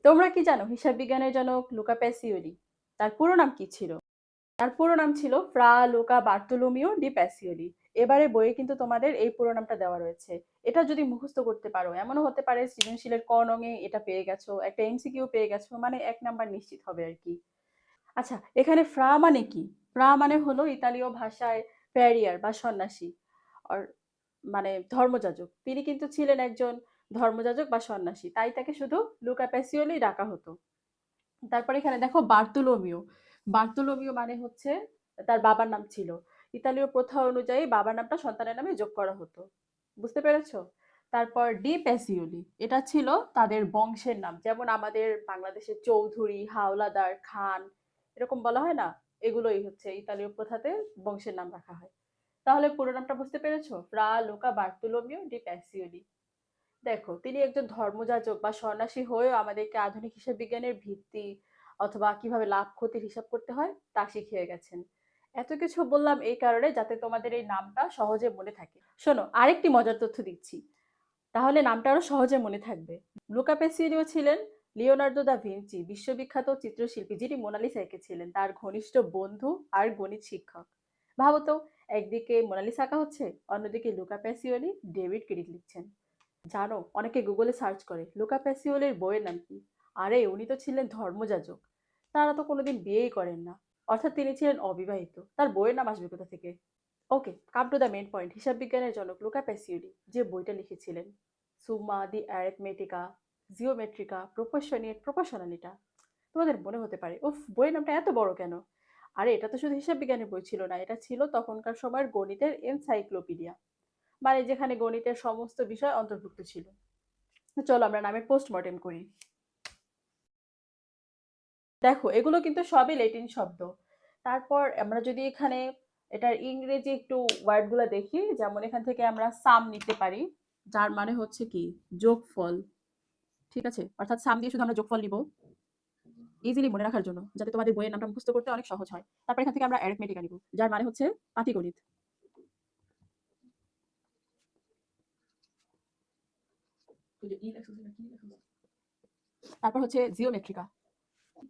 তোমরা কি জানো হিসাব বিজ্ঞানের জনক লুকা প্যাসিওলি তার পুরো নাম কি ছিল? তার পুরো নাম ছিল ফ্রা লুকা বার্তোলোমিও ডি প্যাসিওলি। এবারে বইয়ে কিন্তু তোমাদের এই পুরো নামটা দেওয়া রয়েছে। এটা যদি মুখস্থ করতে পারো, এমনও হতে পারে সৃজনশীলের ক নঙে এটা পেয়ে গেছো, একটা এমসিকিউ পেয়ে গেছো, মানে ১ নাম্বার নিশ্চিত হবে আর কি। আচ্ছা, এখানে ফ্রা মানে কি? ফ্রা মানে হলো ইতালীয় ভাষায় প্যারিয়ার বা সন্ন্যাসী, আর মানে ধর্মযাজক। তিনি কিন্তু ছিলেন একজন ধর্মযাজক বা সন্ন্যাসী, তাই তাকে শুধু লুকা প্যাসিওলি ডাকা হতো। তারপরে এখানে দেখো বার্তুলোমিও। বার্তুলোমিও মানে হচ্ছে তার বাবার নাম ছিল। ইতালীয় প্রথা অনুযায়ী বাবার নামটা সন্তানের নামে যোগ করা হতো। বুঝতে পেরেছো? তারপর ডি প্যাসিওলি এটা ছিল তাদের বংশের নাম, যেমন আমাদের বাংলাদেশের চৌধুরী, হাওলাদার, খান, এরকম বলা হয় না? এগুলোই হচ্ছে ইতালীয় প্রথাতে বংশের নাম রাখা হয়। তাহলে পুরো নামটা বুঝতে পেরেছো? ফ্রা লুকা বার্তুলোমিও ডি প্যাসিওলি। দেখো, তিনি একজন ধর্মযাজক বা সন্ন্যাসী হয়েও আমাদেরকে আধুনিক হিসাব বিজ্ঞানের ভিত্তি অথবা কিভাবে লাভ ক্ষতির হিসাব করতে হয় তা শিখিয়ে গেছেন। এত কিছু বললাম এই কারণে যাতে তোমাদের এই নামটা সহজে মনে থাকে। শোনো, আরেকটি মজার তথ্য দিচ্ছি, তাহলে নামটা আরো সহজে মনে থাকবে। লুকা পেসিলিও ছিলেন লিওনার্দো দা ভিঞ্চি, বিশ্ববিখ্যাত চিত্রশিল্পী, যিনি মোনালিসা এঁকেছিলেন, তার ঘনিষ্ঠ বন্ধু আর গণিত শিক্ষক। ভাবো তো, একদিকে মোনালিসা আঁকা হচ্ছে, অন্যদিকে লুকা প্যাসিওলি ডেভিড ক্রিক লিখছেন। জানো, অনেকে গুগলে সার্চ করে লুকা প্যাসিওলির বইয়ের নাম কি। আরে উনি তো ছিলেন ধর্মযাজক, তারা তো কোনোদিন বিয়েই করেন না, অর্থাৎ তিনি ছিলেন অবিবাহিত, তার বইয়ের নাম আসবে কোথা থেকে? Okay, come to the main point. হিসাব বিজ্ঞানের জনক লুকা প্যাসিওলি যে বইটা লিখেছিলেন, সুম্মা দি অ্যারিথমেটিকা জিওমেট্রিকা প্রপোর্শনিয়েট প্রপোর্শনালিটা, তোমাদের মনে হতে পারে উফ, বইয়ের নামটা এত বড় কেন? আরে এটা তো শুধু হিসাব বিজ্ঞানের বই ছিল না, এটা ছিল তখনকার সময়ের গণিতের এনসাইক্লোপিডিয়া, মানে যেখানে গণিতের সমস্ত বিষয় অন্তর্ভুক্ত ছিল। চলো আমরা নামের পোস্টমর্টেম করি। দেখো, এগুলো কিন্তু সবই ল্যাটিন শব্দ। তারপর আমরা যদি এখানে এটার ইংরেজি একটু ওয়ার্ডগুলো দেখি, যেমন এখান থেকে আমরা সাম নিতে পারি, যার মানে হচ্ছে কি যোগফল। ঠিক আছে, অর্থাৎ সাম দিয়ে শুধু আমরা যোগফল নিব ইজিলি মনে রাখার জন্য, যাতে তোমাদের বইয়ের নামটা মুখস্থ করতে অনেক সহজ হয়। তারপর এখান থেকে আমরা অ্যারিথমেটিকা নিব, যার মানে হচ্ছে পাটিগণিত। তারপর হচ্ছে জিওমেট্রিকা।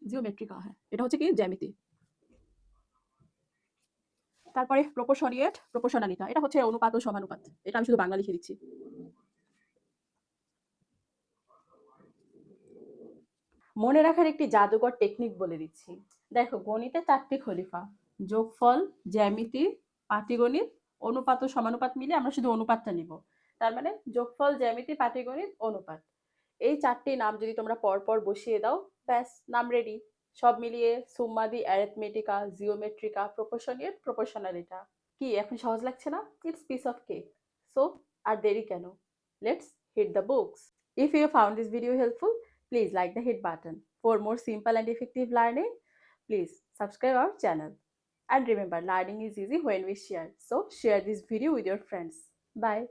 জিওমেট্রিকা, হ্যাঁ, এটা হচ্ছে কি জ্যামিতি। তারপরে প্রপোর্শনিয়েট প্রপোর্শনালিটা, এটা হচ্ছে অনুপাত ও সমানুপাত। এটা আমি শুধু বাংলা লিখে দিচ্ছি। মনে রাখার একটি জাদুকর টেকনিক বলে দিচ্ছি। দেখো, গণিতে 4টি খলিফা: যোগফল, জ্যামিতি, পাটিগণিত, অনুপাত ও সমানুপাত মিলে আমরা শুধু অনুপাতটা নিব। তার মানে যোগফল, জ্যামিতি, পাটিগণিত, অনুপাত, এই 4টি নাম যদি তোমরা পরপর বসিয়ে দাও, ব্যাস নাম রেডি। সব মিলিয়ে সুম্মা দি অ্যারিথমেটিকা জিওমেট্রিকা প্রপোর্শনিয়েট প্রপোর্শনালিটা। কি এখন সহজ লাগছে না? It's piece of cake. So আর দেরি কেন, let's hit the books. If you found this video helpful, please like the hit button. For more simple and effective learning, please subscribe our channel. And remember, learning is easy when we share. So share this video with your friends. Bye.